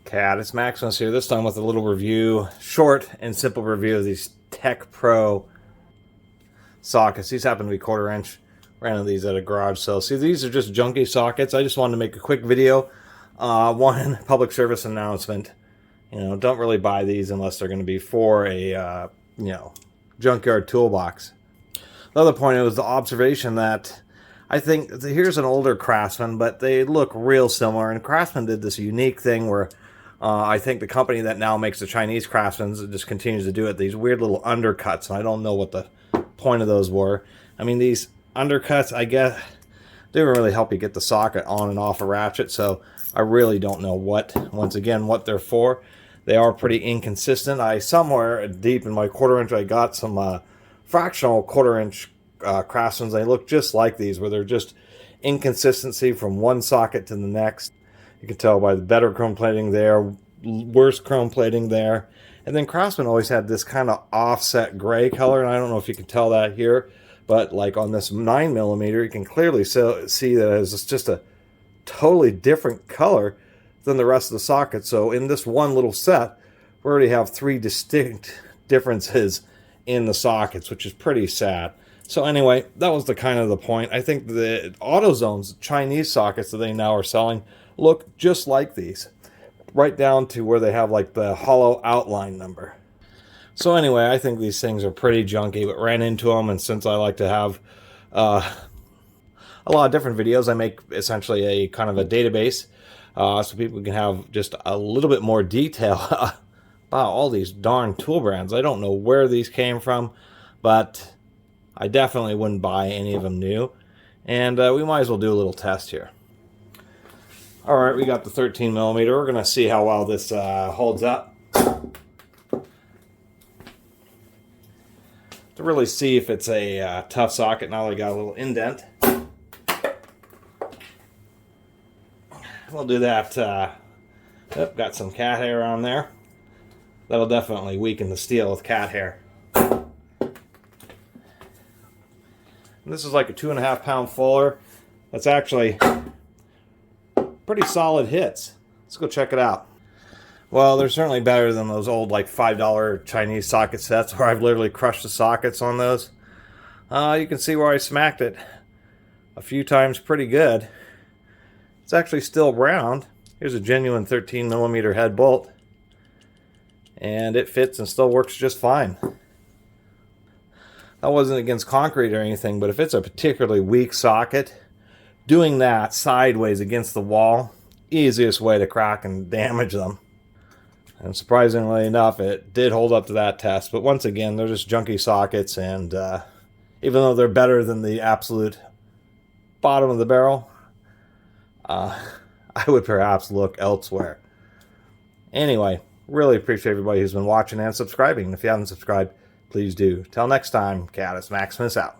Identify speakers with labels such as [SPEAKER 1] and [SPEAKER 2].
[SPEAKER 1] Catus, Maximus here, this time with a little review, short and simple review of these TEQ Pro sockets. These happen to be 1/4 inch. Ran into these at a garage sale. See, these are just junky sockets. I just wanted to make a quick video. One public service announcement. You know, don't really buy these unless they're going to be for a, junkyard toolbox. The other point was the observation that I think here's an older Craftsman, but they look real similar. And Craftsman did this unique thing where I think the company that now makes the Chinese Craftsmans just continues to do it. These weird little undercuts, and I don't know what the point of those were. I mean, these undercuts, I guess, didn't really help you get the socket on and off a ratchet, so I really don't know what they're for. They are pretty inconsistent. Somewhere deep in my 1/4 inch, I got some fractional 1/4 inch Craftsmans. They look just like these, where they're just inconsistency from one socket to the next. You can tell by the better chrome plating there, worse chrome plating there. And then Craftsman always had this kind of offset gray color, and I don't know if you can tell that here, but like on this 9mm, you can clearly see that it's just a totally different color than the rest of the socket. So in this one little set, we already have 3 distinct differences in the sockets, which is pretty sad. So anyway, that was the kind of the point. I think the AutoZone's Chinese sockets that they now are selling look just like these, right down to where they have like the hollow outline number. So anyway, I think these things are pretty junky, but ran into them, and since I like to have a lot of different videos, I make essentially a kind of a database so people can have just a little bit more detail about all these darn tool brands. I don't know where these came from, but I definitely wouldn't buy any of them new. And we might as well do a little test here. Alright, we got the 13mm. We're going to see how well this holds up. To really see if it's a tough socket. Now I got a little indent. We'll do that. Got some cat hair on there. That'll definitely weaken the steel with cat hair. And this is like a 2.5 pound fuller. That's actually pretty solid hits. Let's go check it out. Well, they're certainly better than those old like $5 Chinese socket sets where I've literally crushed the sockets on those. You can see where I smacked it a few times pretty good. It's actually still round. Here's a genuine 13mm head bolt. And it fits and still works just fine. That wasn't against concrete or anything, but if it's a particularly weak socket, doing that sideways against the wall, easiest way to crack and damage them. And surprisingly enough, it did hold up to that test. But once again, they're just junky sockets, and even though they're better than the absolute bottom of the barrel, I would perhaps look elsewhere. Anyway, really appreciate everybody who's been watching and subscribing. If you haven't subscribed, please do. Till next time, Catus, Maximus out.